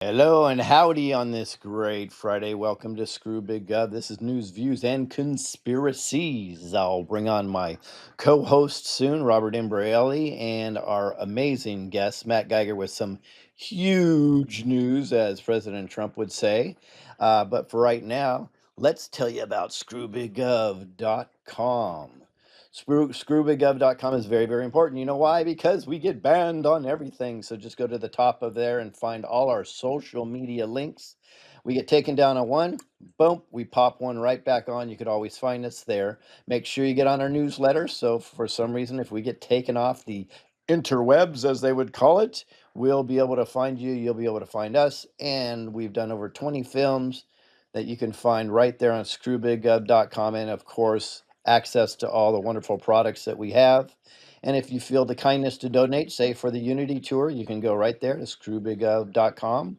Hello and howdy on this great Friday. Welcome to Screw Big Gov. This is news, views, and conspiracies. I'll bring on my co-host soon, Robert Imbrielli, and our amazing guest, Matt Geiger, with some huge news, as President Trump would say. But for right now, let's tell you about screwbiggov.com. Screwbiggov.com is very, very important. You know why? Because we get banned on everything. So just go to the top of there and find all our social media links. We get taken down on one, boom, we pop one right back on. You could always find us there. Make sure you get on our newsletter. So for some reason, if we get taken off the interwebs, as they would call it, we'll be able to find you. You'll be able to find us. And we've done over 20 films that you can find right there on screwbiggov.com. And of course, access to all the wonderful products that we have. And if you feel the kindness to donate, say for the Unity Tour, you can go right there to screwbiggov.com.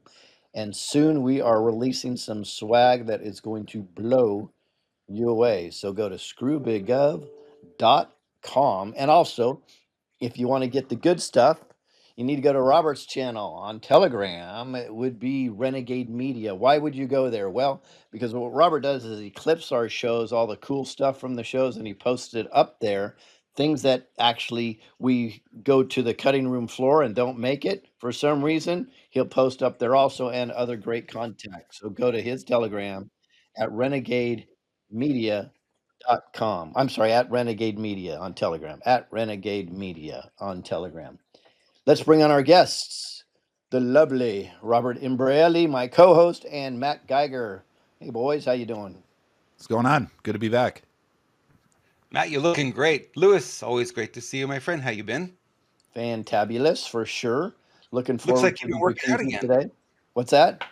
And soon we are releasing some swag that is going to blow you away. So go to screwbiggov.com. And also, if you want to get the good stuff, you need to go to Robert's channel on Telegram. It would be Renegade Media. Why would you go there? Well, because what Robert does is he clips our shows, all the cool stuff from the shows, and he posts it up there. Things that actually we go to the cutting room floor and don't make it for some reason, he'll post up there also, and other great content. So go to his Telegram at Renegade Media .com. I'm sorry, at Renegade Media on Telegram. At Renegade Media on Telegram. Let's bring on our guests, the lovely Robert Imbrielli, my co-host, and Matt Geiger. Hey boys, how you doing? What's going on? Good to be back. Matt, you're looking great. Lewis, always great to see you, my friend. How you been? Fantabulous for sure. Looking Looks forward like you've to been the working out season again. today. What's that?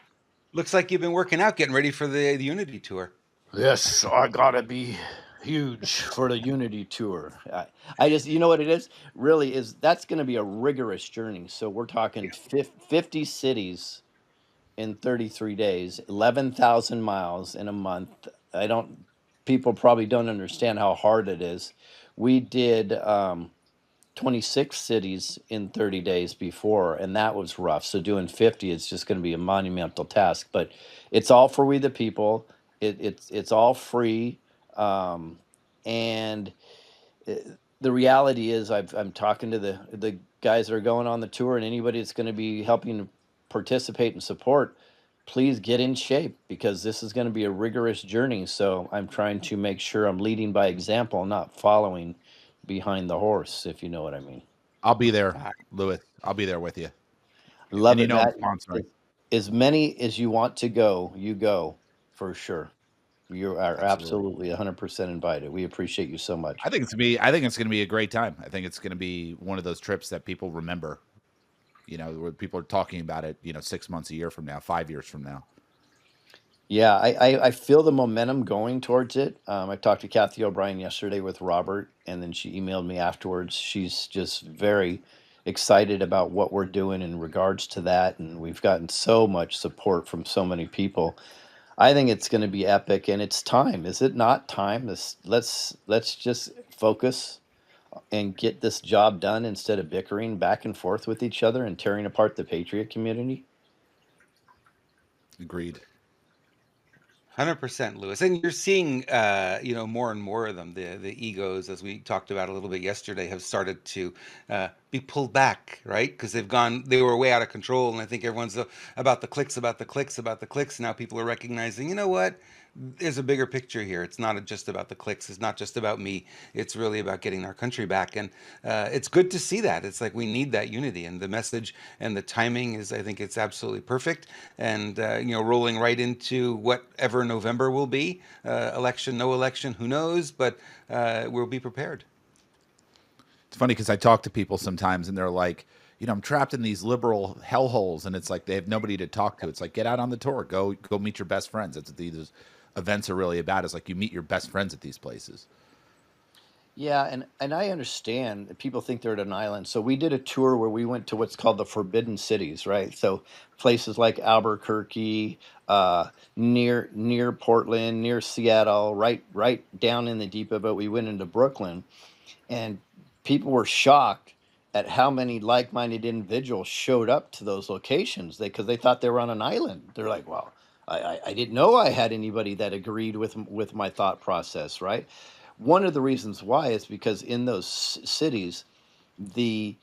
Looks like you've been working out, getting ready for the Unity tour. Yes, I gotta be huge for the Unity tour. I just, you know what it is? Really is that's going to be a rigorous journey. So we're talking 50 cities in 33 days, 11,000 miles in a month. I don't, people probably don't understand how hard it is. We did 26 cities in 30 days before, and that was rough. So doing 50 is just going to be a monumental task, but it's all for we the people. It's all free. Um, and uh, the reality is I'm talking to the guys that are going on the tour, and anybody that's going to be helping participate and support, please get in shape because this is going to be a rigorous journey. So I'm trying to make sure I'm leading by example, not following behind the horse, if you know what I mean. I'll be there, Uh, Lewis. I'll be there with you. Love And you it, know I'm Matt. sponsoring. As many as you want to go, you go for sure. You are Absolutely. absolutely 100% invited. We appreciate you so much. I think it's gonna be a great time. I think it's gonna be one of those trips that people remember. Where people are talking about it, 6 months, a year from now, 5 years from now. Yeah, I feel the momentum going towards it. I talked to Kathy O'Brien yesterday with Robert, and then she emailed me afterwards. She's just very excited about what we're doing in regards to that, and we've gotten so much support from so many people. I think it's going to be epic, and it's time. Is it not time? Let's just focus and get this job done instead of bickering back and forth with each other and tearing apart the patriot community. Agreed. 100%, Lewis. And you're seeing, more and more of them. The egos, as we talked about a little bit yesterday, have started to be pulled back, right? Because they were way out of control. And I think everyone's about the clicks, about the clicks, about the clicks. Now people are recognizing, you know what? There's a bigger picture here. It's not just about the clicks. It's not just about me. It's really about getting our country back. And it's good to see that. It's like we need that unity, and the message and the timing is, I think it's absolutely perfect. And rolling right into whatever November will be, election, no election, who knows? But we'll be prepared. It's funny because I talk to people sometimes and they're like, I'm trapped in these liberal hellholes, and it's like they have nobody to talk to. It's like, get out on the tour, go meet your best friends. That's what these events are really about. Is like you meet your best friends at these places. Yeah, and I understand that people think they're at an island. So we did a tour where we went to what's called the Forbidden Cities, right? So places like Albuquerque, near Portland, near Seattle, right down in the deep of it. We went into Brooklyn, and people were shocked at how many like-minded individuals showed up to those locations. Because they thought they were on an island. They're like, well, I didn't know I had anybody that agreed with my thought process, right? One of the reasons why is because in those cities, the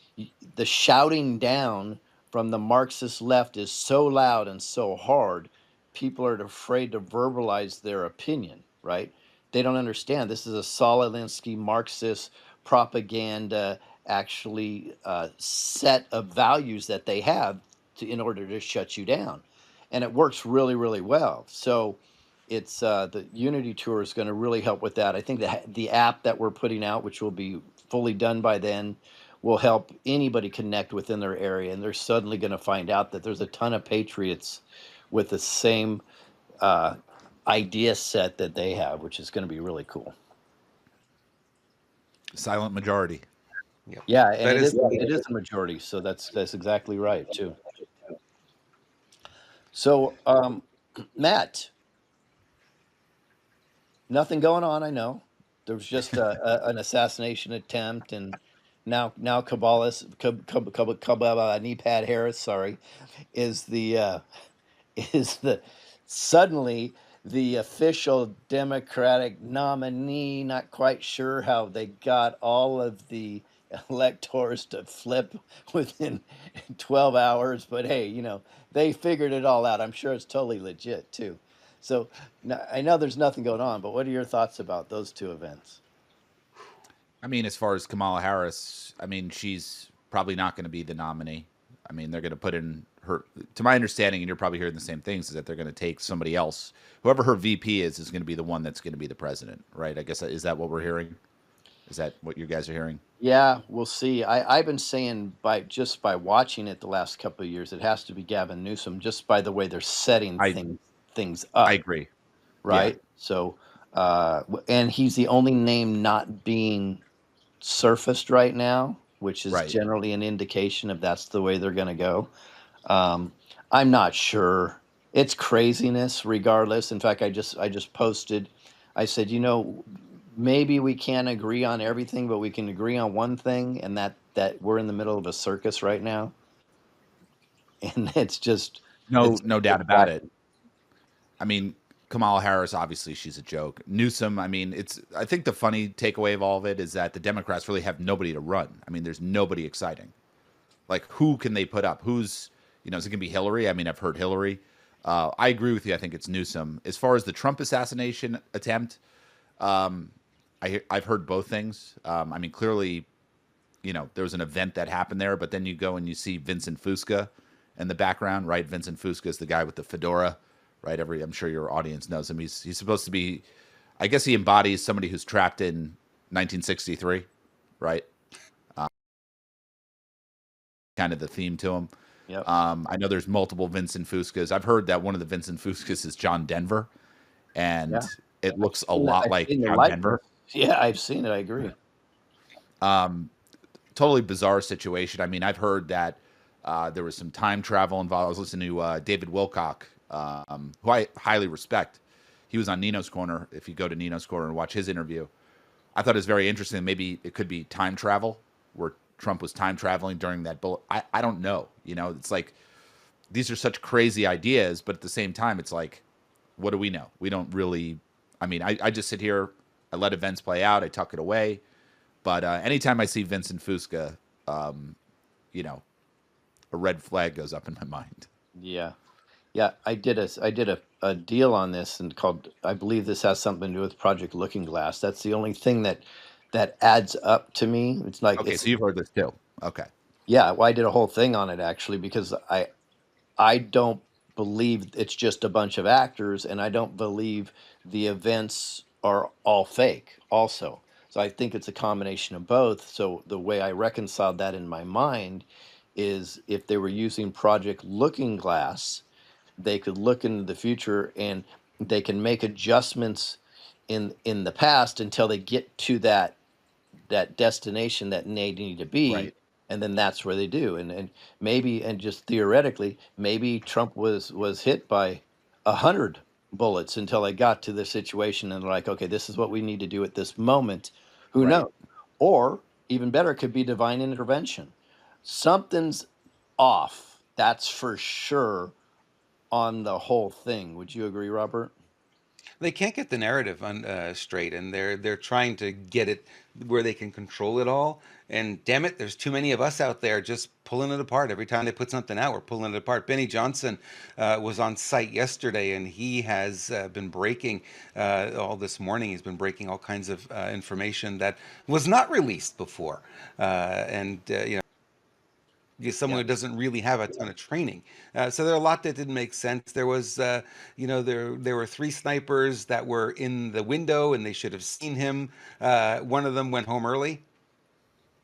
the shouting down from the Marxist left is so loud and so hard, people are afraid to verbalize their opinion, right? They don't understand this is a Solinsky Marxist propaganda, actually, set of values that they have in order to shut you down, and it works really, really well. So it's the Unity Tour is going to really help with that. I think the app that we're putting out, which will be fully done by then, will help anybody connect within their area, and they're suddenly going to find out that there's a ton of patriots with the same uh, idea set that they have, which is going to be really cool. Silent majority. Yep. Yeah, and That is it is a majority, so that's exactly right too. So, Matt, nothing going on. I know there was just an assassination attempt, and now Neepad Harris, sorry, is the is the suddenly the official Democratic nominee. Not quite sure how they got all of the electors to flip within 12 hours, but hey, they figured it all out. I'm sure it's totally legit too. So I know there's nothing going on, but what are your thoughts about those two events? I mean, as far as Kamala Harris, I mean, she's probably not going to be the nominee. I mean, they're going to put in her, to my understanding, and you're probably hearing the same things, is that they're going to take somebody else. Whoever her VP is going to be the one that's going to be the president, right? I guess, is that what we're hearing? Is that what you guys are hearing? Yeah, we'll see. I've been saying by watching it the last couple of years, it has to be Gavin Newsom, just by the way they're setting I things I up, agree. Yeah, right? So, and he's the only name not being surfaced right now, which is right. generally an indication of that's the way they're going to go. Um, I'm not sure. It's craziness, regardless. In fact, I just posted. I said, maybe we can't agree on everything, but we can agree on one thing, and that we're in the middle of a circus right now, and No, it's no doubt about it. exciting. I mean, Kamala Harris, obviously, she's a joke. Newsom, I mean, I think the funny takeaway of all of it is that the Democrats really have nobody to run. I mean, there's nobody exciting. Like, who can they put up? Is it going to be Hillary? I mean, I've heard Hillary. I agree with you. I think it's Newsom. As far as the Trump assassination attempt, um, I've heard both things. I mean, clearly, there was an event that happened there, but then you go and you see Vincent Fusca in the background, right? Vincent Fusca is the guy with the fedora, right? I'm sure your audience knows him. He's supposed to be, I guess he embodies somebody who's trapped in 1963, right? Kind of the theme to him. Yep. I know there's multiple Vincent Fuscas. I've heard that one of the Vincent Fuscas is John Denver, Yeah. and it looks a lot I've like seen the John Denver. likeness. Yeah, I've seen it. I agree. Um, Totally bizarre situation. I mean, I've heard that there was some time travel involved. I was listening to David Wilcock, who I highly respect. He was on Nino's Corner. If you go to Nino's Corner and watch his interview, I thought it was very interesting. Maybe it could be time travel, where Trump was time traveling during that bullet. I don't know. It's like these are such crazy ideas, but at the same time, it's like, what do we know? We don't really. I mean, I just sit here, I let events play out, I tuck it away. But anytime I see Vincent Fusca, um, you know, a red flag goes up in my mind. Yeah. Yeah, I did a deal on this, and called, I believe this has something to do with Project Looking Glass. That's the only thing that adds up to me. It's like Okay, so you've heard this too. Okay, yeah, well, I did a whole thing on it actually, because I don't believe it's just a bunch of actors, and I don't believe the events are all fake also. So I think it's a combination of both. So the way I reconciled that in my mind is, if they were using Project Looking Glass, they could look into the future, and they can make adjustments in the past until they get to that destination that they need to be, right, and then that's where they do. And maybe, and just theoretically, maybe Trump was hit by 100 bullets until they got to the situation, and they're like, okay, this is what we need to do at this moment. Who right, knows? Or even better, it could be divine intervention. something's off. That's for sure on the whole thing. Would you agree, Robert? They can't get the narrative on straight, and they're trying to get it where they can control it all. And damn it, there's too many of us out there just pulling it apart. Every time they put something out, we're pulling it apart. Benny Johnson was on site yesterday, and he has been breaking all this morning. He's been breaking all kinds of information that was not released before, and you know, someone Yeah. who doesn't really have a ton of training. So there are a lot that didn't make sense. There was, you know, there were three snipers that were in the window, and they should have seen him. One of them went home early.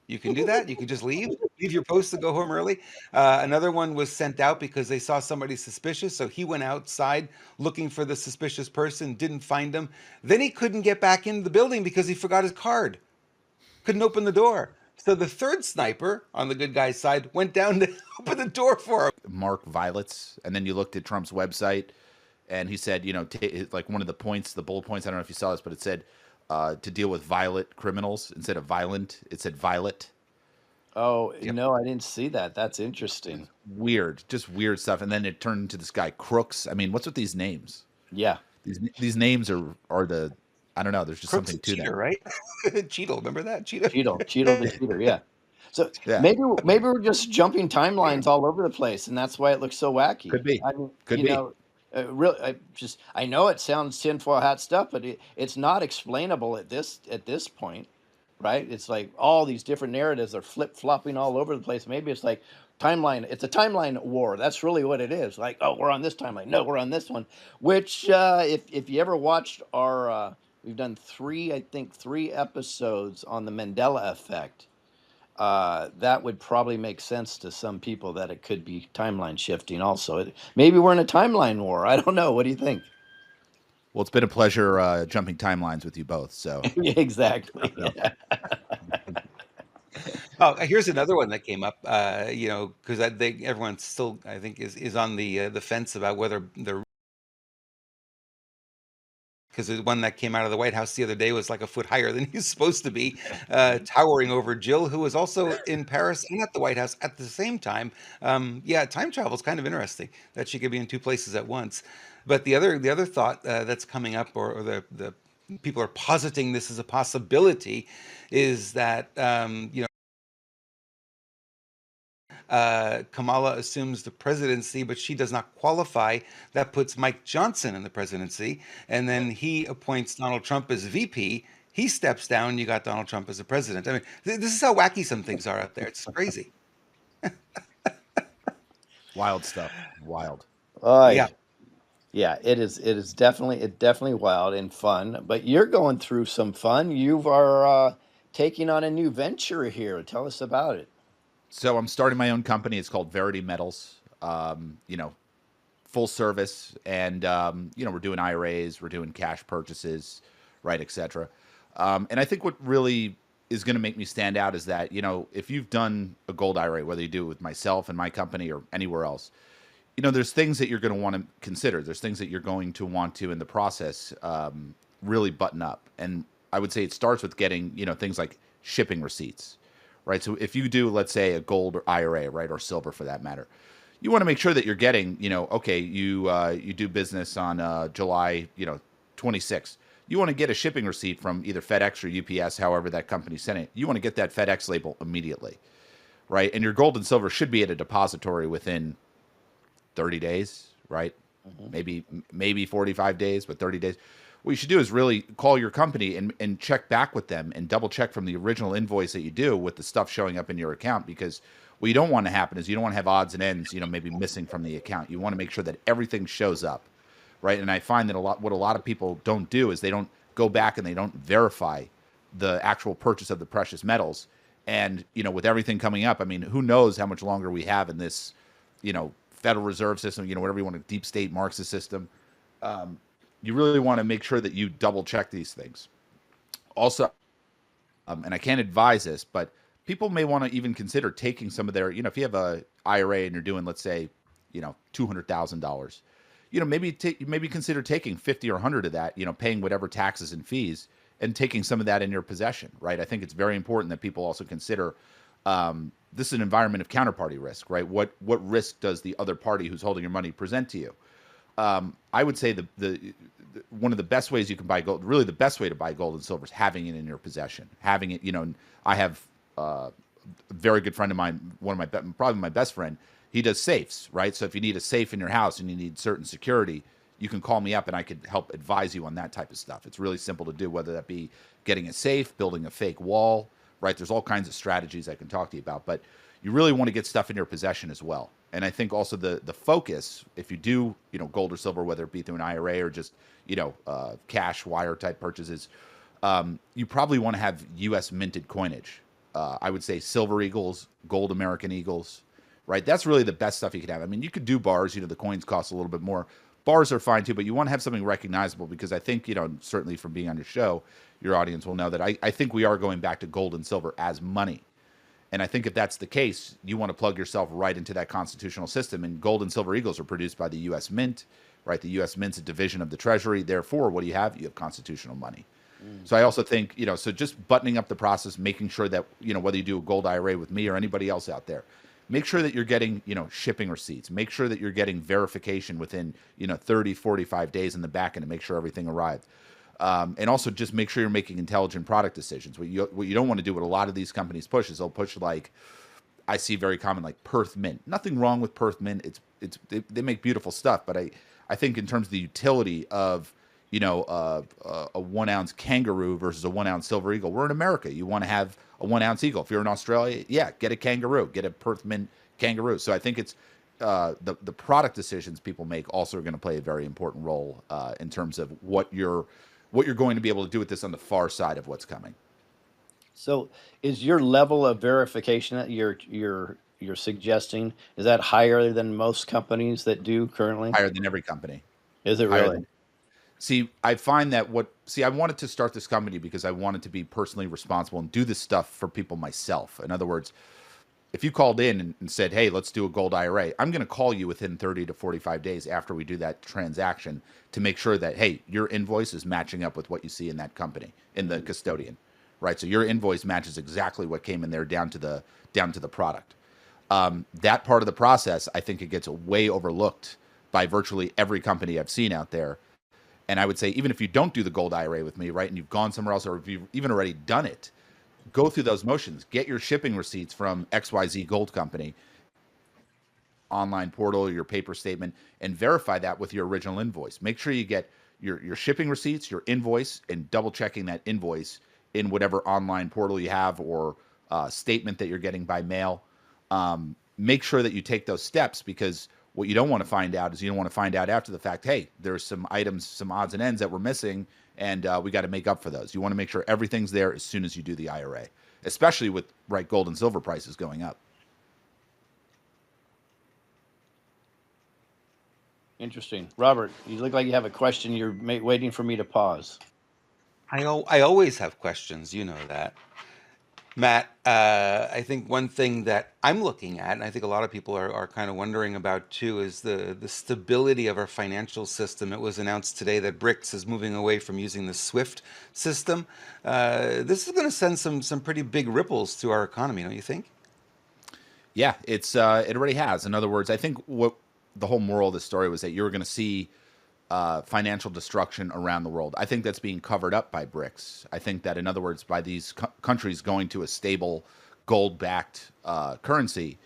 You can do that. You can just leave your post to go home early. Another one was sent out because they saw somebody suspicious, so he went outside looking for the suspicious person, didn't find him. Then he couldn't get back into the building because he forgot his card, couldn't open the door. So the third sniper on the good guy's side went down to open the door for him. Mark violets, and then you looked at Trump's website, and he said, you know, like one of the points, the bullet points. I don't know if you saw this, but it said to deal with violent criminals instead of violent. It said violet. Oh, Yep. no, I didn't see that. That's interesting. Weird, just weird stuff. And then it turned into this guy Crooks. I mean, what's with these names? Yeah. These names are the, I don't know. There's just Crook's something a to cheater, them. right? Cheeto, remember that? Cheeto. Cheeto the cheater, yeah. So Yeah, maybe we're just jumping timelines all over the place, and that's why it looks so wacky. could be, I mean, could you be. know, really, I know it sounds tinfoil hat stuff, but it's not explainable at this point, right? It's like all these different narratives are flip flopping all over the place. Maybe it's like timeline. It's a timeline war. That's really what it is. Like, oh, we're on this timeline. No, we're on this one. Which, if you ever watched our, we've done I think three episodes on the Mandela effect. That would probably make sense to some people that it could be timeline shifting. Also, maybe we're in a timeline war. I don't know. What do you think? Well, it's been a pleasure jumping timelines with you both. So, Exactly. Oh, here's another one that came up. You know, because I think everyone still, I think, is on the fence about whether the because the one that came out of the White House the other day was like a foot higher than he's supposed to be, towering over Jill, who was also in Paris and at the White House at the same time. Yeah, time travel is kind of interesting that she could be in two places at once. But the other thought that's coming up, or the people are positing this as a possibility, is that you know, Kamala assumes the presidency, but she does not qualify. That puts Mike Johnson in the presidency, and then he appoints Donald Trump as VP. He steps down. You got Donald Trump as the president. I mean, this is how wacky some things are out there. It's crazy. wild stuff. Wild. Yeah. Yeah, it is. It definitely wild and fun. But you're going through some fun. You are taking on a new venture here. Tell us about it. So I'm starting my own company. It's called Verity Metals. You know, full service, and you know, we're doing IRAs, we're doing cash purchases, right, etc. And I think what really is going to make me stand out is that, you know, if you've done a gold IRA, whether you do it with myself and my company or anywhere else, you know, there's things that you're going to want to consider. There's things that you're going to want to, in the process, really button up. And I would say it starts with getting, you know, things like shipping receipts, right? So if you do, let's say, a gold or IRA, right, or silver for that matter, you want to make sure that you're getting, you know, okay, you do business on July, you know, 26th. You want to get a shipping receipt from either FedEx or UPS, however that company sent it. You want to get that FedEx label immediately, right? And your gold and silver should be at a depository within 30 days, right? Mhm. Maybe 45 days, but 30 days. What you should do is really call your company and check back with them and double check from the original invoice that you do with the stuff showing up in your account, because what you don't want to happen is you don't want to have odds and ends, you know, maybe missing from the account. You want to make sure that everything shows up, right? And I find that what a lot of people don't do is they don't go back and they don't verify the actual purchase of the precious metals. And, you know, with everything coming up, I mean, who knows how much longer we have in this, you know, Federal Reserve system, you know, whatever you want, a deep state Marxist system. You really want to make sure that you double check these things. Also, and I can't advise this, but people may want to even consider taking some of their, you know, if you have a IRA and you're doing, let's say, you know, $200,000, you know, maybe consider taking 50 or 100 of that, you know, paying whatever taxes and fees and taking some of that in your possession, right? I think it's very important that people also consider This is an environment of counterparty risk, right? What risk does the other party who's holding your money present to you? I would say the one of the best ways you can buy gold, really the best way to buy gold and silver is having it in your possession. Having it, I have a very good friend of mine, probably my best friend. He does safes, right? So if you need a safe in your house and you need certain security, you can call me up and I could help advise you on that type of stuff. It's really simple to do, whether that be getting a safe, building a fake wall, right? There's all kinds of strategies I can talk to you about, but you really want to get stuff in your possession as well. And I think also the focus, if you do, gold or silver, whether it be through an IRA or just, cash wire type purchases, you probably want to have U.S. minted coinage. I would say silver eagles, gold American eagles, right? That's really the best stuff you could have. I mean, you could do bars, the coins cost a little bit more. Bars are fine too, but you want to have something recognizable because I think, certainly from being on your show, your audience will know that I think we are going back to gold and silver as money. And I think if that's the case, you want to plug yourself right into that constitutional system. And gold and silver eagles are produced by the U.S. Mint, right? The U.S. Mint's a division of the Treasury. Therefore, what do you have? You have constitutional money. So I also think, so just buttoning up the process, making sure that, whether you do a gold IRA with me or anybody else out there, make sure that you're getting, shipping receipts. Make sure that you're getting verification within, 30, 45 days in the back end to make sure everything arrived. And also just make sure you're making intelligent product decisions. What you don't want to do, what a lot of these companies push is they'll push I see very common like Perth Mint. Nothing wrong with Perth Mint. They make beautiful stuff, but I think in terms of the utility of a 1 ounce kangaroo versus a 1 ounce silver eagle. We're in America. You want to have a 1 ounce eagle. If you're in Australia, get a kangaroo, get a Perth Mint kangaroo. So I think it's the product decisions people make also are going to play a very important role in terms of what you're going to be able to do with this on the far side of what's coming. So is your level of verification that you're suggesting, is that higher than most companies that do currently? Higher than every company. Is it Higher really? than- See, I find that I wanted to start this company because I wanted to be personally responsible and do this stuff for people myself. In other words, if you called in and said, hey, let's do a gold IRA, I'm going to call you within 30 to 45 days after we do that transaction to make sure that, hey, your invoice is matching up with what you see in that company, in the custodian, right? So your invoice matches exactly what came in there down to the product. That part of the process, I think it gets way overlooked by virtually every company I've seen out there. And I would say, even if you don't do the gold IRA with me, right, and you've gone somewhere else, or if you've even already done it, go through those motions. Get your shipping receipts from XYZ Gold Company, online portal, your paper statement, and verify that with your original invoice. Make sure you get your shipping receipts, your invoice, and double checking that invoice in whatever online portal you have or statement that you're getting by mail. Make sure that you take those steps, because what you don't want to find out is you don't want to find out after the fact, hey, there's some items, some odds and ends that we're missing, and we got to make up for those. You want to make sure everything's there as soon as you do the IRA, especially with gold and silver prices going up. Interesting. Robert, you look like you have a question. You're waiting for me to pause. I always have questions, you know that. Matt, I think one thing that I'm looking at, and I think a lot of people are kind of wondering about too, is the stability of our financial system. It was announced today that BRICS is moving away from using the SWIFT system. This is going to send some pretty big ripples to our economy, don't you think? Yeah, it already has. In other words, I think what the whole moral of the story was that you were going to see financial destruction around the world. I think that's being covered up by BRICS. I think that, in other words, by these countries going to a stable gold-backed currency,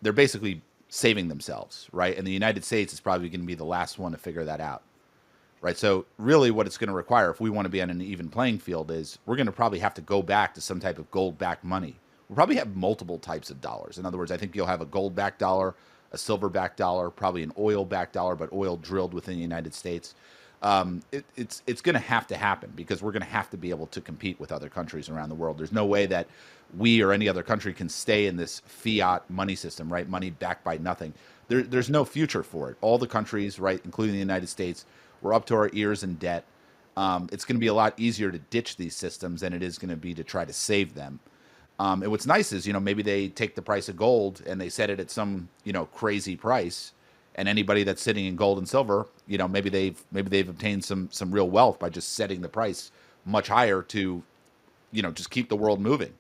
they're basically saving themselves, right? And the United States is probably going to be the last one to figure that out, right? So really what it's going to require, if we want to be on an even playing field, is we're going to probably have to go back to some type of gold-backed money. We'll probably have multiple types of dollars. In other words, I think you'll have a gold-backed dollar, a silver-backed dollar, probably an oil-backed dollar, but oil drilled within the United States. It's going to have to happen, because we're going to have to be able to compete with other countries around the world. There's no way that we or any other country can stay in this fiat money system, right? Money backed by nothing. There's no future for it. All the countries, right, including the United States, we're up to our ears in debt. It's going to be a lot easier to ditch these systems than it is going to be to try to save them. And what's nice is, maybe they take the price of gold and they set it at some, crazy price. And anybody that's sitting in gold and silver, maybe they've obtained some real wealth by just setting the price much higher to, just keep the world moving.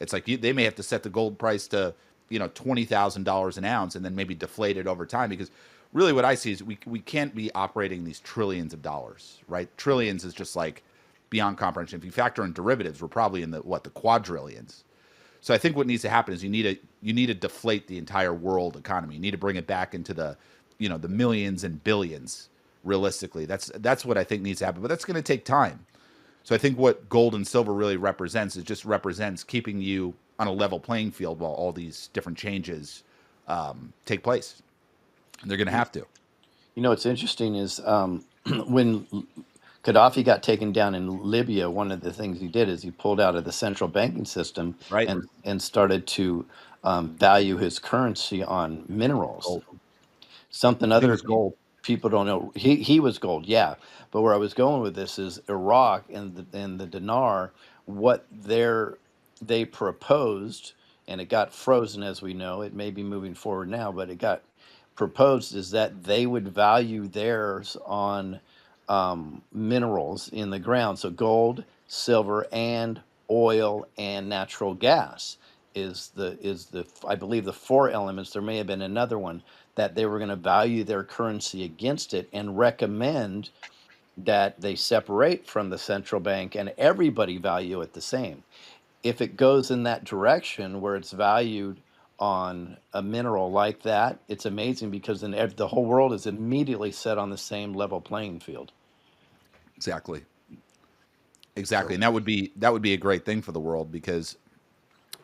It's like they may have to set the gold price to, $20,000 an ounce and then maybe deflate it over time, because really what I see is we can't be operating these trillions of dollars, right? Trillions is just like beyond comprehension. If you factor in derivatives, we're probably in the quadrillions. So I think what needs to happen is you need to deflate the entire world economy. You need to bring it back into the millions and billions. Realistically, that's what I think needs to happen. But that's going to take time. So I think what gold and silver really represents keeping you on a level playing field while all these different changes take place. And they're going to have to. What's interesting is when Gaddafi got taken down in Libya, one of the things he did is he pulled out of the central banking system Right. and started to value his currency on minerals. Gold. Something I think it other was gold. people don't know. He was gold, yeah. But where I was going with this is Iraq and the dinar, what they proposed, and it got frozen, as we know. It may be moving forward now, but it got proposed is that they would value theirs on minerals in the ground. So gold, silver, and oil and natural gas is the I believe the four elements. There may have been another one that they were going to value their currency against it and recommend that they separate from the central bank and everybody value it the same. If it goes in that direction where it's valued on a mineral like that, it's amazing because then the whole world is immediately set on the same level playing field. Exactly. So, And that would be a great thing for the world, because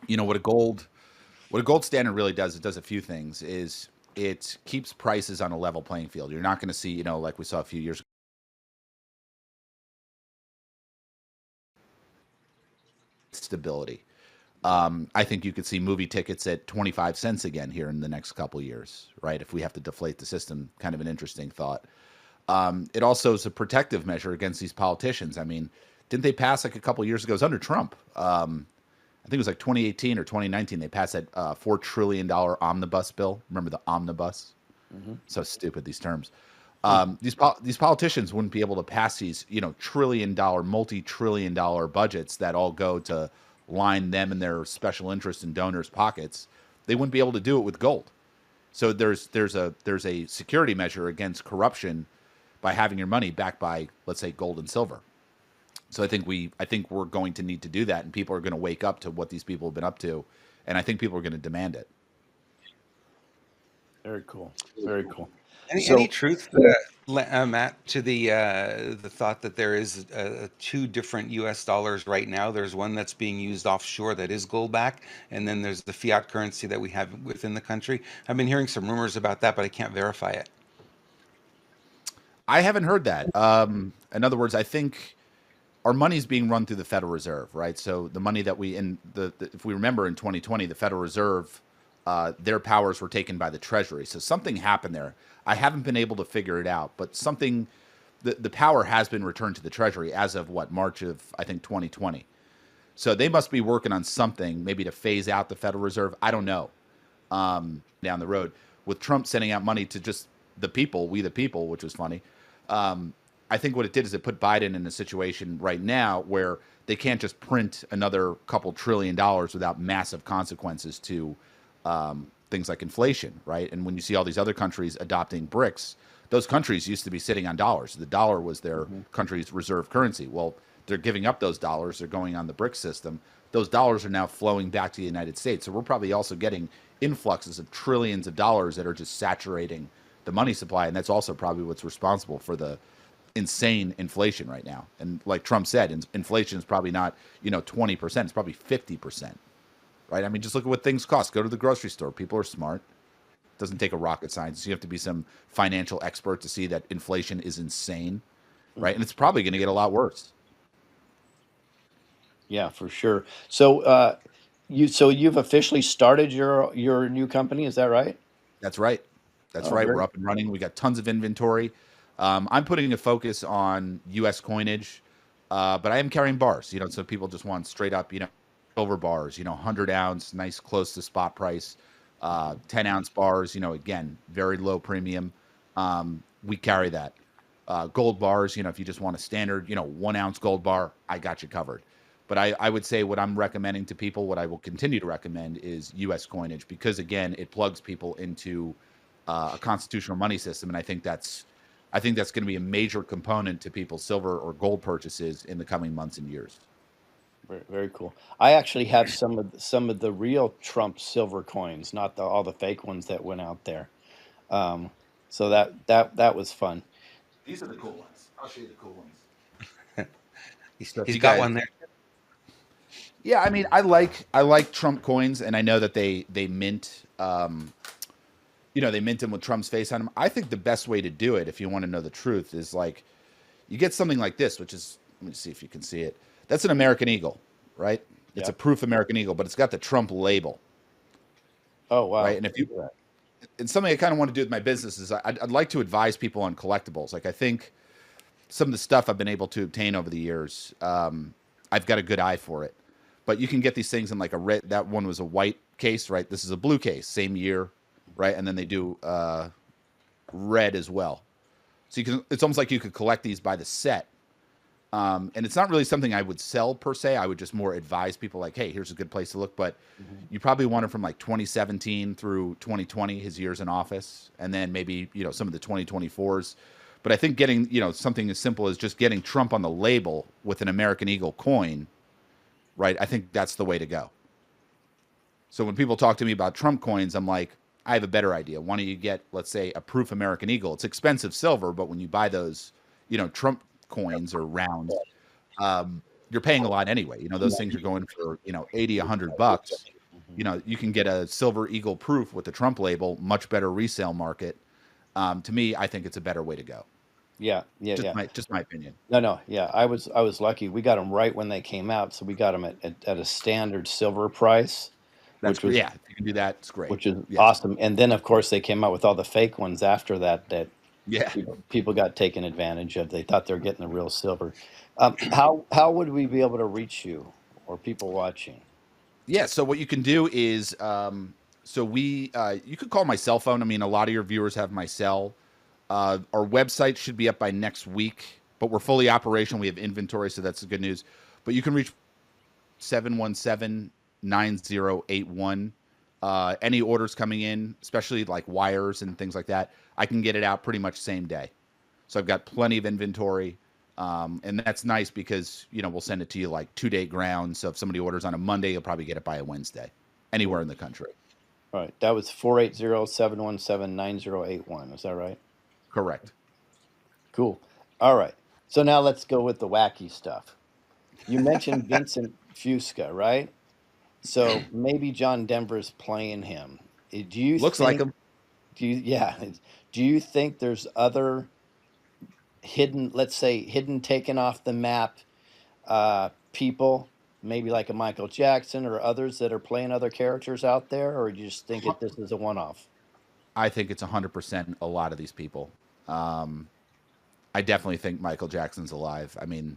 what a gold standard really does, it does a few things. Is it keeps prices on a level playing field. You're not going to see, like we saw a few years ago, stability. I think you could see movie tickets at 25 cents again here in the next couple years, right? If we have to deflate the system, kind of an interesting thought. It also is a protective measure against these politicians. I mean, didn't they pass like a couple years ago? It was under Trump. I think it was like 2018 or 2019. They passed that $4 trillion omnibus bill. Remember the omnibus? mm-hmm. So stupid, these terms. These politicians wouldn't be able to pass these, trillion-dollar, multi-trillion-dollar budgets that all go to line them and their special interest and donors' pockets. They wouldn't be able to do it with gold. So there's a security measure against corruption by having your money backed by, let's say, gold and silver. So I think we're going to need to do that, and people are going to wake up to what these people have been up to, and I think people are going to demand it. Very cool. Very cool. Any truth, Matt, to the thought that there is two different U.S. dollars right now? There's one that's being used offshore that is gold back, and then there's the fiat currency that we have within the country. I've been hearing some rumors about that, but I can't verify it. I haven't heard that. In other words, I think our money's being run through the Federal Reserve, right? So the money that if we remember in 2020, the Federal Reserve, their powers were taken by the Treasury. So something happened there. I haven't been able to figure it out, but the power has been returned to the Treasury as of March of, I think, 2020. So they must be working on something, maybe to phase out the Federal Reserve. I don't know. Down the road, with Trump sending out money to just the people, we the people, which was funny. I think what it did is it put Biden in a situation right now where they can't just print another couple $1 trillion without massive consequences to things like inflation, right? And when you see all these other countries adopting BRICS, those countries used to be sitting on dollars. The dollar was their country's reserve currency. Well, they're giving up those dollars. They're going on the BRICS system. Those dollars are now flowing back to the United States. So we're probably also getting influxes of trillions of dollars that are just saturating the money supply. And that's also probably what's responsible for the insane inflation right now. And like Trump said, inflation is probably not 20%. It's probably 50%. Right? I mean, just look at what things cost. Go to the grocery store. People are smart. It doesn't take a rocket science. You have to be some financial expert to see that inflation is insane, right? And it's probably going to get a lot worse. Yeah, for sure. So you've officially started your new company, is that right? That's right. That's Oh, right. very We're up and running. We got tons of inventory. I'm putting a focus on U.S. coinage, but I am carrying bars. So people just want straight up, silver bars. 100-ounce, nice, close to spot price. 10-ounce bars. Again, very low premium. We carry that. Gold bars. If you just want a standard, 1-ounce gold bar, I got you covered. But I would say what I'm recommending to people, what I will continue to recommend is U.S. coinage because again, it plugs people into a constitutional money system, and I think that's going to be a major component to people's silver or gold purchases in the coming months and years. Very, very cool. I actually have some of the real Trump silver coins, not all the fake ones that went out there. Um, so that was fun. These are the cool ones. I'll show you the cool ones. He's, So if he's you got guys, one there. yeah, I mean, I like Trump coins, and I know that they mint, they mint them with Trump's face on them. I think the best way to do it, if you want to know the truth, is like you get something like this, which is let me see if you can see it. That's an American Eagle, right? It's a Yep. proof American Eagle, but it's got the Trump label, Oh right? wow. And if you Look at and something I kind of want to do with my business is I'd like to advise people on collectibles. Like I think some of the stuff I've been able to obtain over the years, I've got a good eye for it. But you can get these things in like a red. That one was a white case, right? This is a blue case, same year, right? And then they do red as well. So you can. It's almost like you could collect these by the set. And it's not really something I would sell per se. I would just more advise people like, hey, here's a good place to look. But that. you probably want it from like 2017 through 2020, his years in office, and then maybe some of the 2024s. But I think getting something as simple as just getting Trump on the label with an American Eagle coin, right? I think that's the way to go. So when people talk to me about Trump coins, I'm like, I have a better idea. Why don't you get, let's say, a proof American Eagle? It's expensive silver, but when you buy those, Trump coins or rounds, you're paying a lot anyway. Those things are going for 80, $100. Mhm. You can get a silver Eagle proof with the Trump label, much better resale market. To me, I think it's a better way to go. Yeah, yeah, Just yeah. my opinion. No, yeah. I was lucky. We got them right when they came out, so we got them at a standard silver price, That's which great. was Yeah, if you can do that, it's great. which is Yes. awesome. And then of course they came out with all the fake ones after that that Yeah. people got taken advantage of. They thought they were getting the real silver. How would we be able to reach you or people watching? Yeah. So what you can do is, you could call my cell phone. I mean, a lot of your viewers have my cell. Our website should be up by next week, but we're fully operational. We have inventory, so that's the good news. But you can reach 717-9081. Any orders coming in, especially like wires and things like that, I can get it out pretty much same day. So I've got plenty of inventory. And that's nice because, we'll send it to you like 2-day ground. So if somebody orders on a Monday, you'll probably get it by a Wednesday anywhere Cool. in the country. All right. That was 480-717-9081. Is that right? Correct. Cool. All right. So now let's go with the wacky stuff. You mentioned Vincent Fusca, right? So maybe John Denver's playing him. Do you Looks like think? them. Yeah. Do you think there's other hidden, let's say, hidden, taken off the map people, maybe like a Michael Jackson or others that are playing other characters out there, or do you just think this is a one-off? I think it's 100% a lot of these people. Um, I definitely think Michael Jackson's alive. I mean,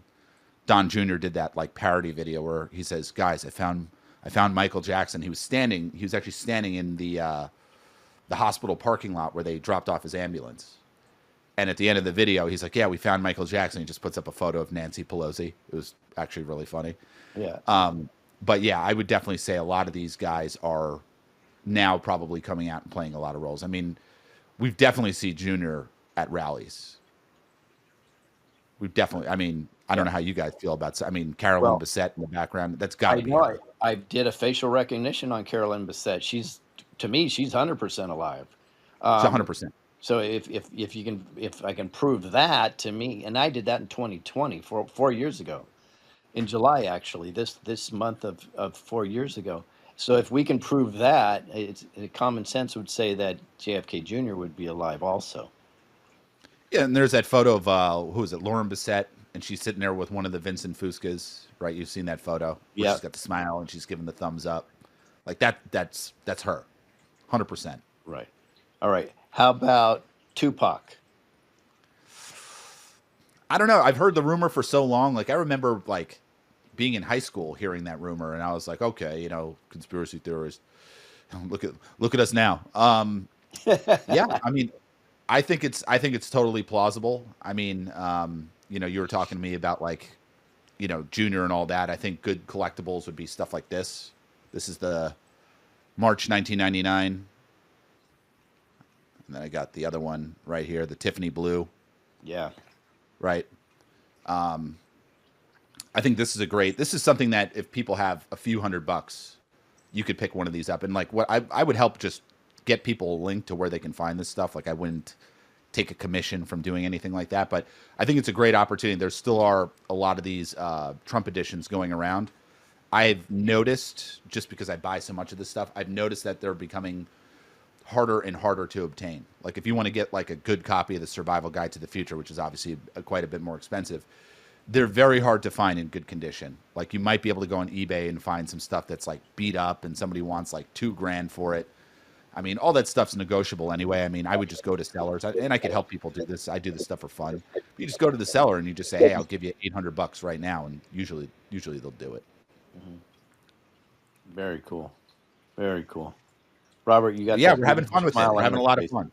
Don Jr. did that like parody video where he says, "Guys, I found Michael Jackson. He was actually standing in the hospital parking lot where they dropped off his ambulance." And at the end of the video, he's like, "Yeah, we found Michael Jackson." He just puts up a photo of Nancy Pelosi. It was actually really funny. Yeah. But yeah, I would definitely say a lot of these guys are now probably coming out and playing a lot of roles. I mean, we've definitely seen Junior at rallies. We've definitely. I mean, I don't Yeah. know how you guys feel about. I mean, Carolyn Well, Bessette in the background. That's got to I be know her. I did a facial recognition on Carolyn Bessette. To me, she's 100% alive. It's Um, 100%. so if I can prove that to me, and I did that in 2020, 4 years ago, in July actually, this month of 4 years ago. So if we can prove that, common sense would say that JFK Jr. would be alive also. Yeah, and there's that photo of who is it, Lauren Bissett, and she's sitting there with one of the Vincent Fuscas, right? You've seen that photo where Yeah. she's got the smile and she's giving the thumbs up, like that. That's her, 100%. Right. All right. How about Tupac? I don't know. I've heard the rumor for so long. Like I remember like being in high school hearing that rumor, and I was like, okay, conspiracy theorist. Look at us now. Yeah, I mean, I think it's totally plausible. I mean, you were talking to me about like Junior and all that. I think good collectibles would be stuff like this. This is the March 1999. And then I got the other one right here, the Tiffany blue. Yeah. Right. I think this is something that if people have a few $100, you could pick one of these up. And like what I would help just get people a link to where they can find this stuff. Like I wouldn't take a commission from doing anything like that, but I think it's a great opportunity. There still are a lot of these Trump editions going around. I've noticed, just because I buy so much of this stuff, I've noticed that they're becoming harder and harder to obtain. Like if you want to get like a good copy of the Survival Guide to the Future, which is obviously quite a bit more expensive, they're very hard to find in good condition. Like you might be able to go on eBay and find some stuff that's like beat up and somebody wants like $2,000 for it. I mean, all that stuff's negotiable anyway. I mean, I would just go to sellers, and I could help people do this. I do this stuff for fun. You just go to the seller and you just say, "Hey, I'll give you $800 right now," and usually they'll do it. Mm-hmm. Very cool. Very cool. Robert, you got yeah, we're having fun with it. We're having a lot of fun.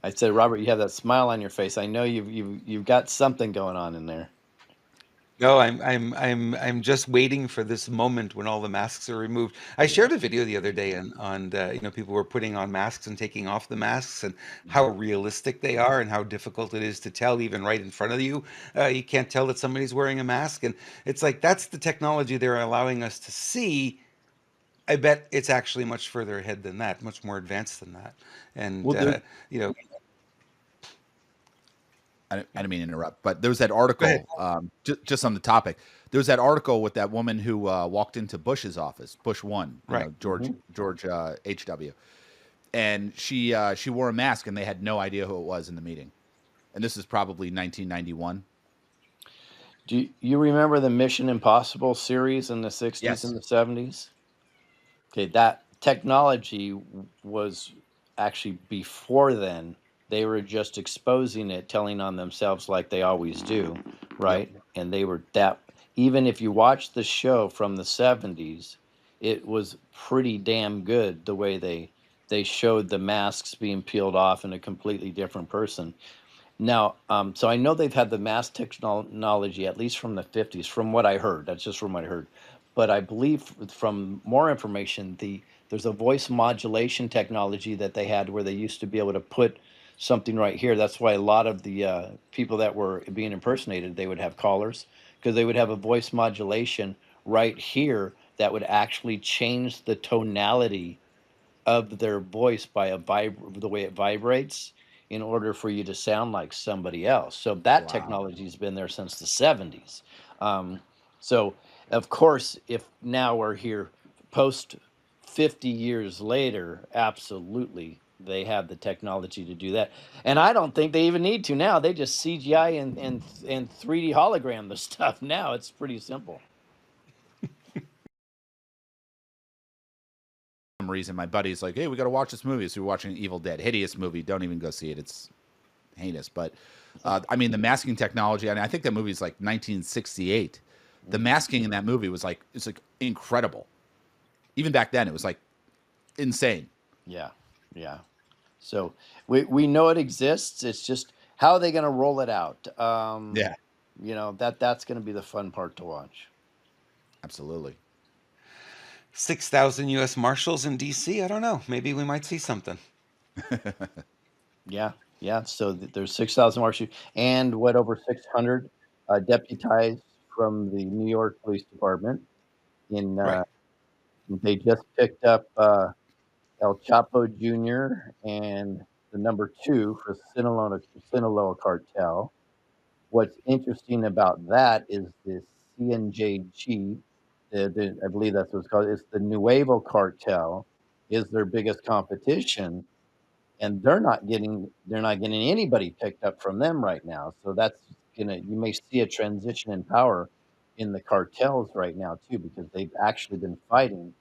I said, Robert, you have that smile on your face. I know you've got something going on in there. No, I'm just waiting for this moment when all the masks are removed. I shared a video the other day on people were putting on masks and taking off the masks and how realistic they are and how difficult it is to tell even right in front of you. You can't tell that somebody's wearing a mask, and it's like that's the technology they're allowing us to see. I bet it's actually much further ahead than that, much more advanced than that. And I didn't mean to interrupt, but there was that article, just on the topic. There was that article with that woman who walked into Bush's office, Bush 1, George H.W. And she wore a mask, and they had no idea who it was in the meeting. And this is probably 1991. Do you remember the Mission Impossible series in the 60s and the 70s? Okay, that technology was actually before then. They were just exposing it, telling on themselves like they always do, right? Yep. And they were that. Even if you watch the show from the 70s, it was pretty damn good the way they showed the masks being peeled off in a completely different person. Now, so I know they've had the mask technology at least from the 50s, from what I heard. That's just from what I heard. But I believe from more information, there's a voice modulation technology that they had where they used to be able to put something right here. That's why a lot of the people that were being impersonated, they would have callers, because they would have a voice modulation right here that would actually change the tonality of their voice by the way it vibrates in order for you to sound like somebody else. So that technology has been there since the 70s. So of course, if now we're here post 50 years later, absolutely they have the technology to do that. And I don't think they even need to now. They just CGI and 3D hologram the stuff now. It's pretty simple. Some reason my buddy's like, hey, we got to watch this movie. So we're watching Evil Dead. Hideous movie. Don't even go see it. It's heinous. But I mean, the masking technology, I think that movie is like 1968. The masking in that movie was like, it's like incredible. Even back then, it was like insane. Yeah. Yeah. So we know it exists. It's just how are they going to roll it out? Yeah. That's going to be the fun part to watch. Absolutely. 6,000 U.S. Marshals in D.C. I don't know. Maybe we might see something. Yeah. So there's 6,000 marshals and over 600 deputized from the New York Police Department. They just picked up El Chapo Jr. and the number 2 for Sinaloa Cartel. What's interesting about that is the CNJG, I believe that's what it's called. It's the Nuevo Cartel, is their biggest competition, and they're not getting anybody picked up from them right now. So you may see a transition in power in the cartels right now too, because they've actually been fighting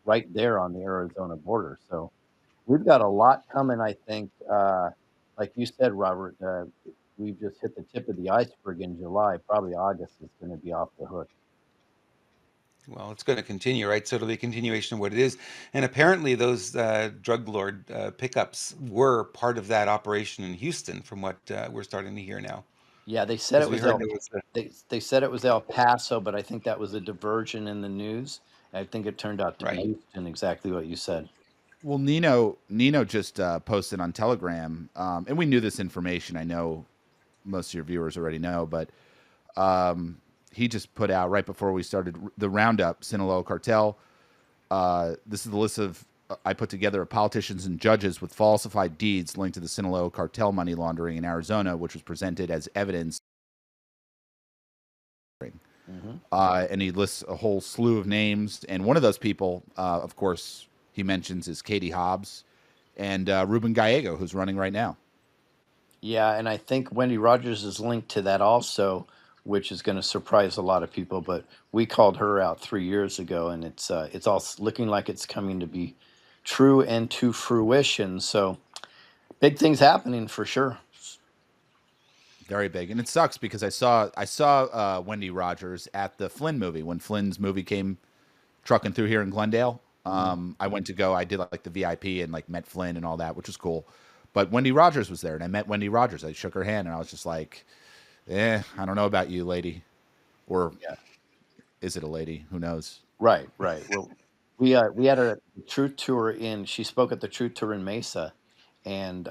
right there on the Arizona border. So we've got a lot coming, I think. Like you said, Robert, we've just hit the tip of the iceberg in July. Probably August is going to be off the hook. Well, it's going to continue, right? So it'll be a continuation of what it is. And apparently those drug lord pickups were part of that operation in Houston, from what we're starting to hear now. Yeah, they said because it we was heard there was a they said it was El Paso, but I think that was a diversion in the news. I think it turned out to be right. Houston, exactly what you said. Well, Nino just posted on Telegram, and we knew this information. I know most of your viewers already know, but he just put out right before we started the roundup, Sinaloa Cartel. This is the list of I put together of politicians and judges with falsified deeds linked to the Sinaloa cartel money laundering in Arizona, which was presented as evidence. Hmm. And he lists a whole slew of names. And one of those people, of course, he mentions is Katie Hobbs and Ruben Gallego, who's running right now. Yeah, and I think Wendy Rogers is linked to that also, which is going to surprise a lot of people. But we called her out 3 years ago, and it's all looking like it's coming to be true and to fruition. So big things happening for sure. Very big, and it sucks because I saw Wendy Rogers at the Flynn movie when Flynn's movie came trucking through here in Glendale. Mhm. I went to go. I did like the VIP and like met Flynn and all that, which was cool. But Wendy Rogers was there, and I met Wendy Rogers. I shook her hand, and I was just like, I don't know about you, lady, or Yeah, is it a lady? Who knows? right, right. Well, we had her at the Truth Tour in. She spoke at the Truth Tour in Mesa, and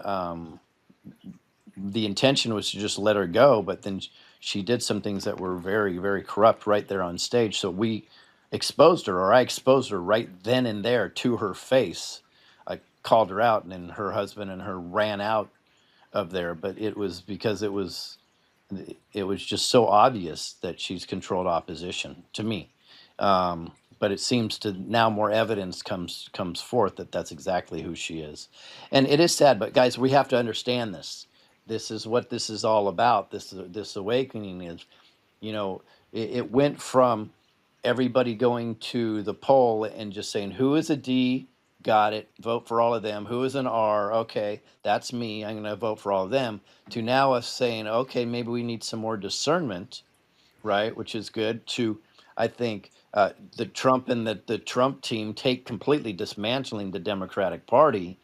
the intention was to just let her go, but then she did some things that were very, very corrupt right there on stage. So we exposed her, or I exposed her right then and there to her face. I called her out, and then her husband and her ran out of there. But it was because it was just so obvious that she's controlled opposition to me. But it seems to now more evidence comes forth that that's exactly who she is, and it is sad. But guys, we have to understand this. This is what this is all about. This awakening is, it went from everybody going to the poll and just saying, who is a D? Got it. Vote for all of them. Who is an R? Okay, that's me. I'm going to vote for all of them. To now us saying, okay, maybe we need some more discernment, right? Which is good. To, I think, the Trump and the Trump team take completely dismantling the Democratic Party.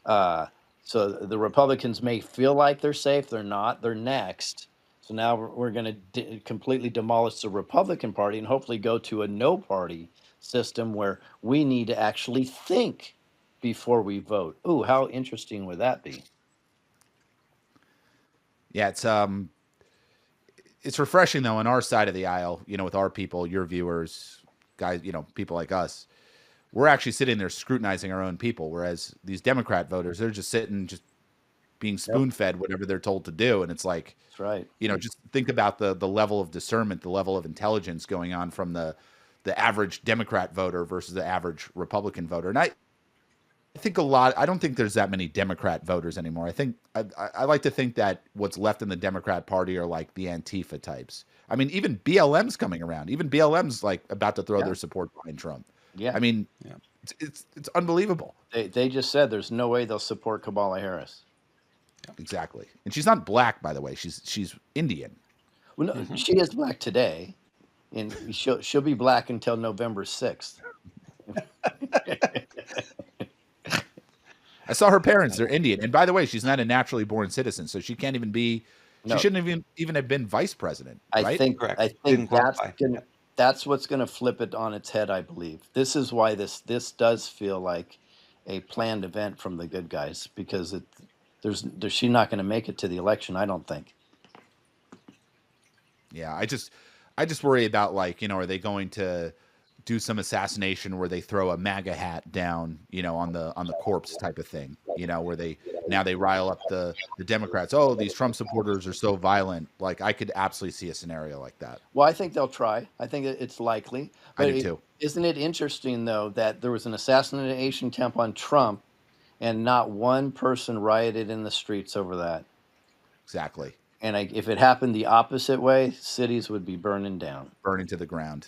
uh, so the Republicans may feel like they're safe. They're not. They're next. So now we're going to completely demolish the Republican Party and hopefully go to a no party system where we need to actually think before we vote. Ooh, how interesting would that be? Yeah, it's refreshing though on our side of the aisle. With our people, your viewers, guys, people like us. We're actually sitting there scrutinizing our own people, whereas these Democrat voters, they're just sitting, just being Yep, spoon fed whatever they're told to do, and it's like, that's right. just think about the level of discernment, the level of intelligence going on from the average Democrat voter versus the average Republican voter. And I think a lot. I don't think there's that many Democrat voters anymore. I like to think that what's left in the Democrat Party are like the Antifa types. I mean, even BLM's coming around. Even BLM's like about to throw Yeah, their support behind Trump. yeah. I mean, Yeah. it's unbelievable. They just said there's no way they'll support Kamala Harris. Exactly. And she's not black, by the way. She's Indian. Well, no, Hmm. she is black today, and she'll be black until November 6th. I saw her parents; they're Indian. And by the way, she's not a naturally born citizen, so she can't even be. She No, shouldn't even have been vice president, I right? think Correct. I Didn't think qualify. Yeah. that's what's gonna flip it on its head, I believe. This is why this does feel like a planned event from the good guys, because there's she's not gonna make it to the election, I don't think. Yeah, I just worry about like, are they going to do some assassination where they throw a MAGA hat down, on the corpse type of thing, where they rile up the Democrats. Oh, these Trump supporters are so violent. Like I could absolutely see a scenario like that. Well, I think they'll try. I think it's likely. I But do too. isn't it interesting though that there was an assassination attempt on Trump and not one person rioted in the streets over that? Exactly. And if it happened the opposite way, cities would be burning down. Burning to the ground.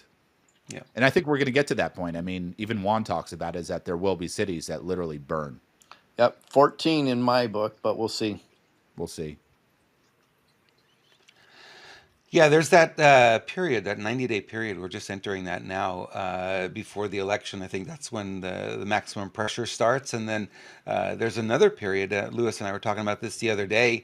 Yeah. And I think we're going to get to that point. I mean, even Juan talks about is that there will be cities that literally burn. Yep, 14 in my book, but we'll see. We'll see. Yeah, there's that period, that 90-day period. We're just entering that now before the election. I think that's when the maximum pressure starts. And then there's another period. Lewis and I were talking about this the other day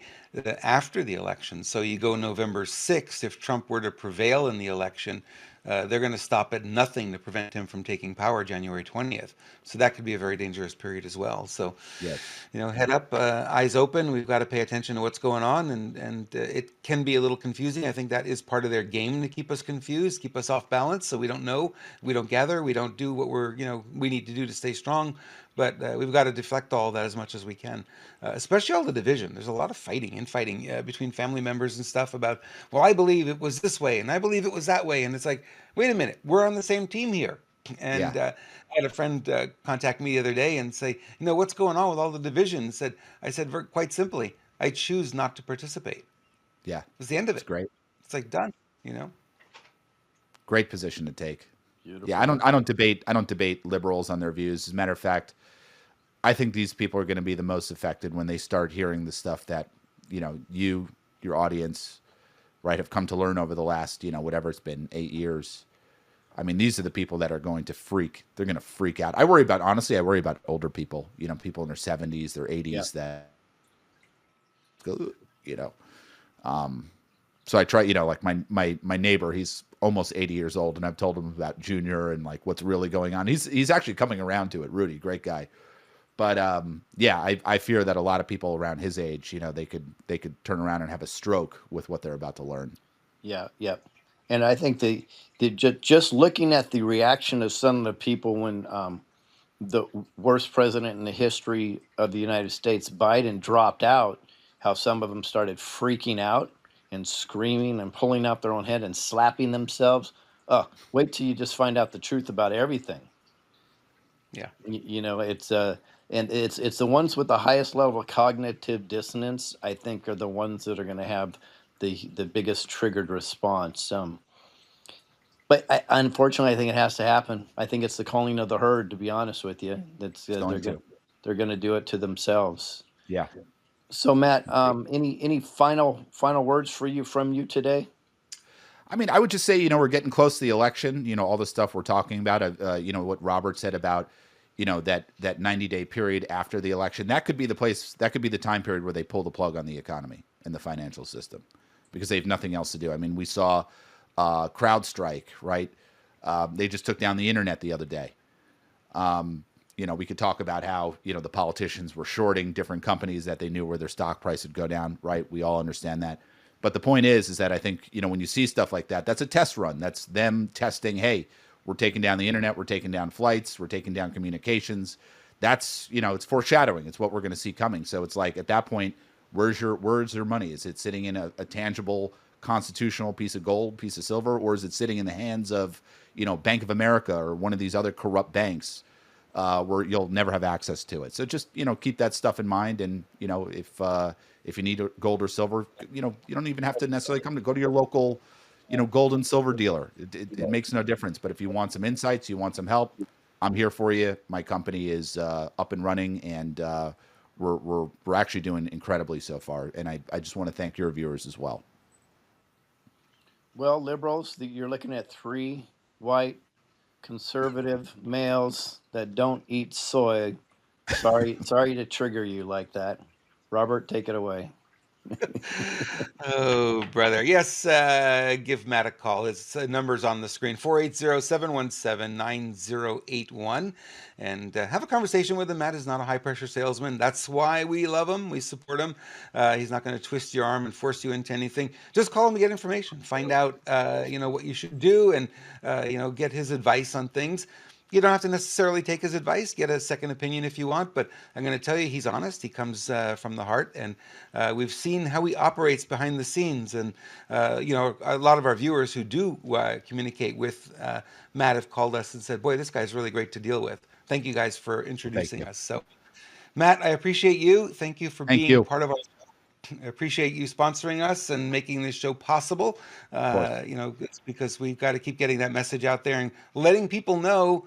after the election. So you go November 6th, if Trump were to prevail in the election, they're going to stop at nothing to prevent him from taking power January 20th. So that could be a very dangerous period as well. So, Yes. head up, eyes open. We've got to pay attention to what's going on, and it can be a little confusing. I think that is part of their game to keep us confused, keep us off balance, so we don't know, we don't gather, we don't do what we need to do to stay strong. But we've got to deflect all that as much as we can, especially all the division. There's a lot of infighting between family members and stuff about, well, I believe it was this way, and I believe it was that way, and it's like, wait a minute, we're on the same team here. Yeah. And I had a friend contact me the other day and say, what's going on with all the divisions? I said, quite simply, I choose not to participate. Yeah. It's the end of It's it. great. It's like done, you know? Great position to take. Yeah, Beautiful. I don't debate liberals on their views. As a matter of fact, I think these people are going to be the most affected when they start hearing the stuff that, your audience, right, have come to learn over the last, whatever it's been, 8 years. I mean, these are the people that are going to freak. They're going to freak out. Honestly, I worry about older people, people in their 70s, their Yeah. 80s that go, you know. So I try, like my neighbor, he's almost 80 years old, and I've told him about Junior and like what's really going on. He's actually coming around to it. Rudy, great guy. But yeah, I fear that a lot of people around his age, they could turn around and have a stroke with what they're about to learn. Yeah, yeah. And I think just looking at the reaction of some of the people when the worst president in the history of the United States, Biden, dropped out, how some of them started freaking out and screaming and pulling out their own head and slapping themselves. Wait till you just find out the truth about everything. Yeah. It's and it's the ones with the highest level of cognitive dissonance, I think, are the ones that are going to have the biggest triggered response. But unfortunately, I think it has to happen. I think it's the calling of the herd. To be honest with you, that's It's going to. they're going to do it to themselves. Yeah. So, Matt, any final words from you today? I mean, I would just say, we're getting close to the election. All the stuff we're talking about. What Robert said about, that 90-day period after the election. That could be the place. That could be the time period where they pull the plug on the economy and the financial system, because they have nothing else to do. I mean, we saw CrowdStrike, right? They just took down the internet the other day. We could talk about how, the politicians were shorting different companies that they knew where their stock price would go down, right? We all understand that. But the point is that I think, when you see stuff like that, that's a test run. That's them testing, hey, we're taking down the internet, we're taking down flights, we're taking down communications. That's, it's foreshadowing. It's what we're going to see coming. So it's like, at that point, where's your money? Is it sitting in a tangible constitutional piece of gold, piece of silver, or is it sitting in the hands of, Bank of America or one of these other corrupt banks? Where you'll never have access to it. So just keep that stuff in mind, and if you need gold or silver, you don't even have to necessarily go to your local gold and silver dealer. It makes no difference. But if you want some insights, you want some help, I'm here for you. My company is up and running, and we're actually doing incredibly so far. And I just want to thank your viewers as well. Well, liberals, you're looking at three white conservative males that don't eat soy. Sorry to trigger you like that. Robert, take it away. Oh, brother. Yes, give Matt a call. His number's on the screen, 480-717-9081. And have a conversation with him. Matt is not a high-pressure salesman. That's why we love him. We support him. He's not going to twist your arm and force you into anything. Just call him to get information. Find out, what you should do, and, get his advice on things. You don't have to necessarily take his advice. Get a second opinion if you want, but I'm going to tell you, he's honest. He comes from the heart, and we've seen how he operates behind the scenes. And a lot of our viewers who do communicate with Matt have called us and said, "Boy, this guy's really great to deal with." Thank you guys for Thank introducing you. us. So, Matt, I appreciate you. Thank you for Thank being you. part of our. I appreciate you sponsoring us and making this show possible. Of course. It's because we've got to keep getting that message out there and letting people know.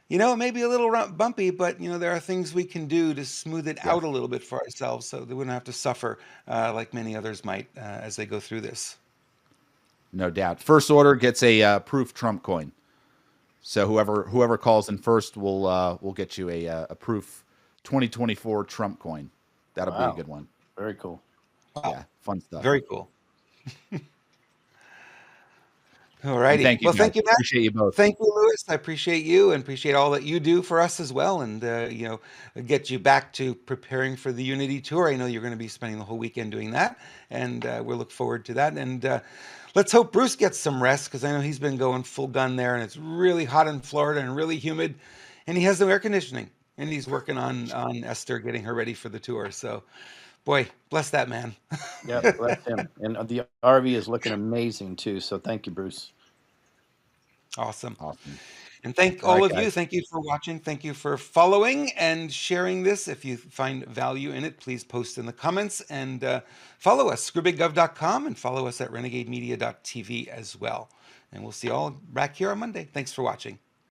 It may be a little bumpy, but there are things we can do to smooth it Yeah. out a little bit for ourselves, so they wouldn't have to suffer like many others might as they go through this. No doubt. First order gets a proof Trump coin. So whoever calls in first will get you a proof 2024 Trump coin. That'll be a Wow. good one. Very cool. Wow, Yeah, fun stuff. very cool. All And righty. thank you Well, guys. thank you, Matt. Appreciate you both. Thank you, Lewis. I appreciate you and appreciate all that you do for us as well. And, get you back to preparing for the Unity Tour. I know you're going to be spending the whole weekend doing that. And we'll look forward to that. And let's hope Bruce gets some rest because I know he's been going full gun there. And it's really hot in Florida and really humid. And he has no air conditioning. And he's working on Esther, getting her ready for the tour. So, boy, bless that man. Yeah, bless him. And the RV is looking amazing too. So thank you, Bruce. Awesome. Awesome. And thank All all right, of you. guys. Thank you for watching. Thank you for following and sharing this. If you find value in it, please post in the comments and follow us, screwbiggov.com, and follow us at renegademedia.tv as well. And we'll see you all back here on Monday. Thanks for watching.